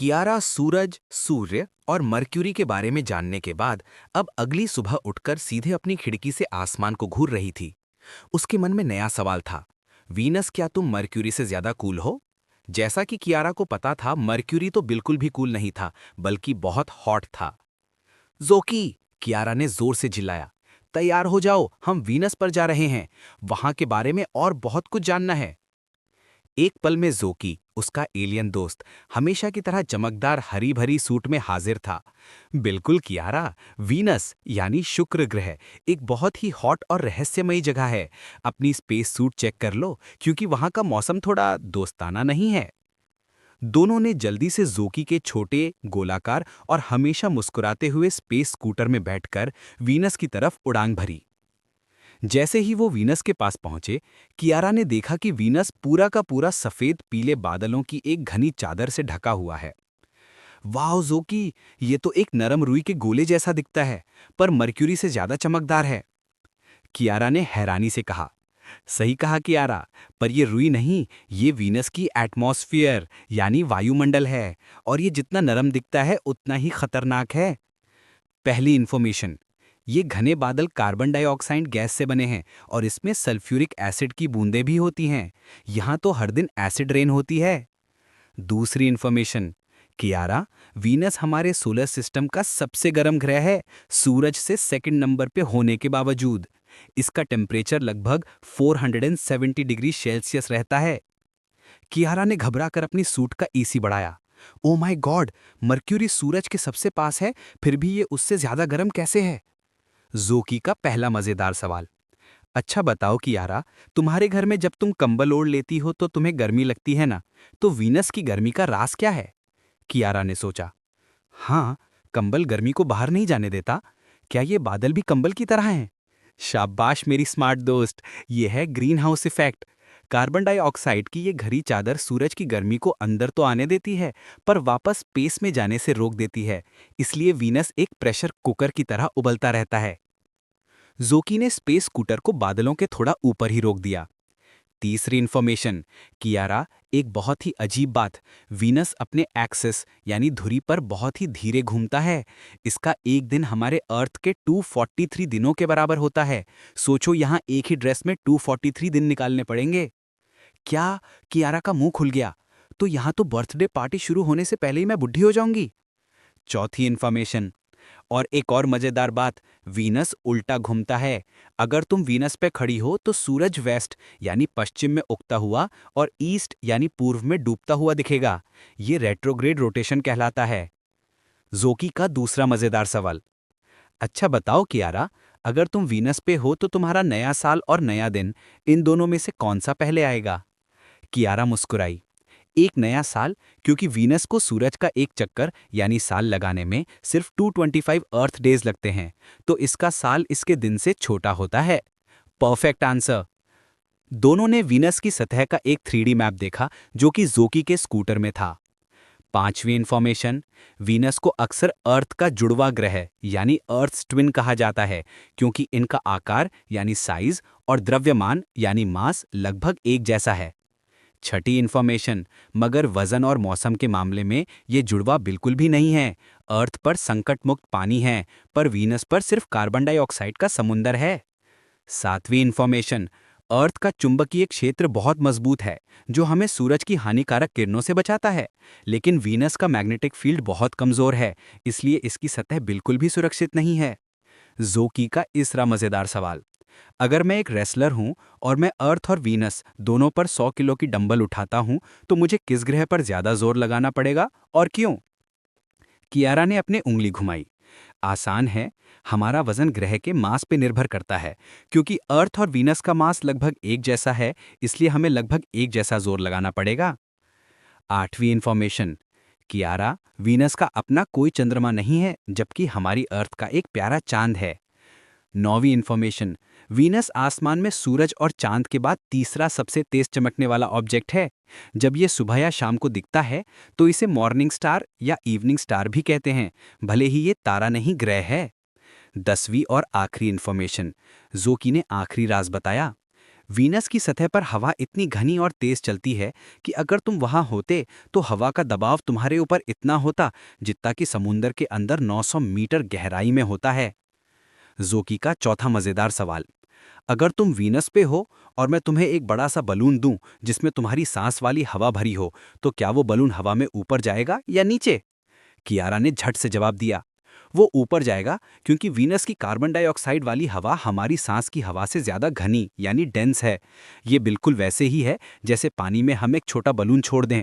कियारा सूरज, सूर्य और मरक्यूरी के बारे में जानने के बाद अब अगली सुबह उठकर सीधे अपनी खिड़की से आसमान को घूर रही थी। उसके मन में नया सवाल था। वीनस, क्या तुम मरक्यूरी से ज्यादा कूल हो? जैसा कि कियारा को पता था, मरक्यूरी तो बिल्कुल भी कूल नहीं था, बल्कि बहुत हॉट था। जोकी! कियारा ने जोर से चिल्लाया। तैयार हो जाओ, हम वीनस पर जा रहे हैं। वहां के बारे में और बहुत कुछ जानना है। एक पल में जोकी, उसका एलियन दोस्त, हमेशा की तरह चमकदार हरी भरी सूट में हाजिर था। बिल्कुल कियारा, वीनस यानी शुक्र ग्रह एक बहुत ही हॉट और रहस्यमयी जगह है। अपनी स्पेस सूट चेक कर लो, क्योंकि वहां का मौसम थोड़ा दोस्ताना नहीं है। दोनों ने जल्दी से जोकी के छोटे, गोलाकार और हमेशा मुस्कुराते हुए स्पेस स्कूटर में बैठकर वीनस की तरफ उड़ान भरी। जैसे ही वो वीनस के पास पहुंचे, कियारा ने देखा कि वीनस पूरा का पूरा सफेद पीले बादलों की एक घनी चादर से ढका हुआ है। वाह जोकी, ये तो एक नरम रुई के गोले जैसा दिखता है, पर मर्क्यूरी से ज्यादा चमकदार है। कियारा ने हैरानी से कहा। सही कहा कियारा, पर ये रुई नहीं, ये वीनस की एटमॉस्फेयर यानी वायुमंडल है, और ये जितना नरम दिखता है उतना ही खतरनाक है। पहली इंफॉर्मेशन, ये घने बादल कार्बन डाइऑक्साइड गैस से बने हैं और इसमें सल्फ्यूरिक एसिड की बूंदें भी होती हैं। यहाँ तो हर दिन एसिड रेन होती है। दूसरी इंफॉर्मेशन, कियारा, वीनस हमारे सोलर सिस्टम का सबसे गर्म ग्रह है, सूरज से सेकंड नंबर पे होने के बावजूद। इसका टेम्परेचर लगभग 470 डिग्री सेल्सियस रहता है। कियारा ने घबराकर अपनी सूट का एसी बढ़ाया। ओ माय गॉड, मर्क्यूरी सूरज के सबसे पास है, फिर भी ये उससे ज्यादा गर्म कैसे है? जोकी का पहला मजेदार सवाल। अच्छा बताओ कियारा, तुम्हारे घर में जब तुम कंबल ओढ़ लेती हो तो तुम्हें गर्मी लगती है ना? तो वीनस की गर्मी का राज क्या है? कियारा ने सोचा। हाँ, कंबल गर्मी को बाहर नहीं जाने देता। क्या ये बादल भी कंबल की तरह हैं? शाबाश मेरी स्मार्ट दोस्त, ये है green house effect. Carbon dioxide की ये घरी चादर सूरज की गर्मी को अंदर तो आने देती है, पर वापस स्पेस में जाने से रोक देती है। इसलिए वीनस एक प्रेशर कुकर की तरह उबलता रहता है। जोकी ने स्पेस स्कूटर को बादलों के थोड़ा ऊपर ही रोक दिया। तीसरी इंफॉर्मेशन, कियारा, एक बहुत ही अजीब बात, वीनस अपने एक्सिस यानी धुरी पर बहुत ही धीरे घूमता है। इसका एक दिन हमारे अर्थ के 243 दिनों के बराबर होता है। सोचो, यहाँ एक ही ड्रेस में 243 दिन निकालने पड़ेंगे। क्या? कियारा का मुंह खुल गया। तो यहाँ तो बर्थडे पार्टी शुरू होने से पहले ही मैं बुढ़ी हो जाऊंगी। चौथी इंफॉर्मेशन, और एक और मजेदार बात, वीनस उल्टा घूमता है। अगर तुम वीनस पे खड़ी हो तो सूरज वेस्ट यानी पश्चिम में उगता हुआ और ईस्ट यानी पूर्व में डूबता हुआ दिखेगा। ये रेट्रोग्रेड रोटेशन कहलाता है। जोकी का दूसरा मजेदार सवाल। अच्छा बताओ कियारा, अगर तुम वीनस पे हो तो तुम्हारा नया साल और नया दिन, इन दोनों में से कौन सा पहले आएगा? कियारा मुस्कुराई। एक नया साल, क्योंकि वीनस को सूरज का एक चक्कर यानी साल लगाने में सिर्फ 225 अर्थ डेज लगते हैं, तो इसका साल इसके दिन से छोटा होता है। Perfect answer. दोनों ने वीनस की सतह का एक 3D मैप देखा, जो कि जोकी के स्कूटर में था। पांचवी इंफॉर्मेशन, वीनस को अक्सर अर्थ का जुड़वा ग्रह यानी अर्थ ट्विन कहा जाता है, क्योंकि इनका आकार यानी साइज और द्रव्यमान यानी मास लगभग एक जैसा है। छठी इंफॉर्मेशन, मगर वजन और मौसम के मामले में ये जुड़वा बिल्कुल भी नहीं है। अर्थ पर संकट मुक्त पानी है, पर वीनस पर सिर्फ कार्बन डाइऑक्साइड का समुंदर है। सातवीं इंफॉर्मेशन, अर्थ का चुंबकीय क्षेत्र बहुत मजबूत है, जो हमें सूरज की हानिकारक किरणों से बचाता है। लेकिन वीनस का मैग्नेटिक फील्ड बहुत कमजोर है, इसलिए इसकी सतह बिल्कुल भी सुरक्षित नहीं है। जोकी का तीसरा मजेदार सवाल। अगर मैं एक रेसलर हूं और मैं अर्थ और वीनस दोनों पर 100 किलो की डंबल उठाता हूं, तो मुझे किस ग्रह पर ज्यादा जोर लगाना पड़ेगा और क्यों? कियारा ने अपनी उंगली घुमाई। आसान है, हमारा वजन ग्रह के मास पे निर्भर करता है। क्योंकि अर्थ और वीनस का मास लगभग एक जैसा है, इसलिए हमें लगभग एक जैसा जोर लगाना पड़ेगा। आठवीं इंफॉर्मेशन, कियारा, वीनस का अपना कोई चंद्रमा नहीं है, जबकि हमारी अर्थ का एक प्यारा चांद है। नौवीं इंफॉर्मेशन, वीनस आसमान में सूरज और चांद के बाद तीसरा सबसे तेज चमकने वाला ऑब्जेक्ट है। जब ये सुबह या शाम को दिखता है तो इसे मॉर्निंग स्टार या इवनिंग स्टार भी कहते हैं, भले ही ये तारा नहीं ग्रह है। 10वीं और आखिरी इंफॉर्मेशन, जोकी ने आखिरी राज बताया। वीनस की सतह पर हवा इतनी घनी और तेज चलती है कि अगर तुम वहां होते तो हवा का दबाव तुम्हारे ऊपर इतना होता जितना कि समुंदर के अंदर 900 मीटर गहराई में होता है। जोकी का चौथा मजेदार सवाल। अगर तुम वीनस पे हो और मैं तुम्हें एक बड़ा सा बलून दूं जिसमें तुम्हारी सांस वाली हवा भरी हो, तो क्या वो बलून हवा में ऊपर जाएगा या नीचे? कियारा ने झट से जवाब दिया, वो ऊपर जाएगा, क्योंकि वीनस की कार्बन डाइऑक्साइड वाली हवा हमारी सांस की हवा से ज्यादा घनी यानी डेंस है। ये बिल्कुल वैसे ही है जैसे पानी में हम एक छोटा बलून छोड़ दें।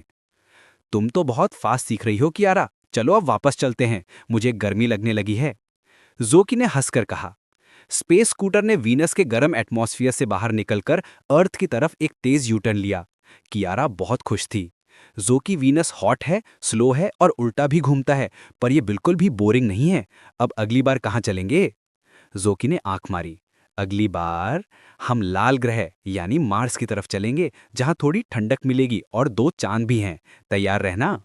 तुम तो बहुत फास्ट सीख रही हो कियारा, चलो अब वापस चलते हैं, मुझे गर्मी लगने लगी है। जोकी ने हंसकर कहा। स्पेस स्कूटर ने वीनस के गर्म एटमॉस्फेयर से बाहर निकलकर अर्थ की तरफ एक तेज यूटर्न लिया। कियारा बहुत खुश थी। जोकी वीनस हॉट है, स्लो है और उल्टा भी घूमता है, पर यह बिल्कुल भी बोरिंग नहीं है। अब अगली बार कहाँ चलेंगे? जोकी ने आंख मारी। अगली बार हम लाल ग्रह यानी मार्स की तरफ चलेंगे, जहां थोड़ी ठंडक मिलेगी और 2 चांद भी हैं। तैयार रहना।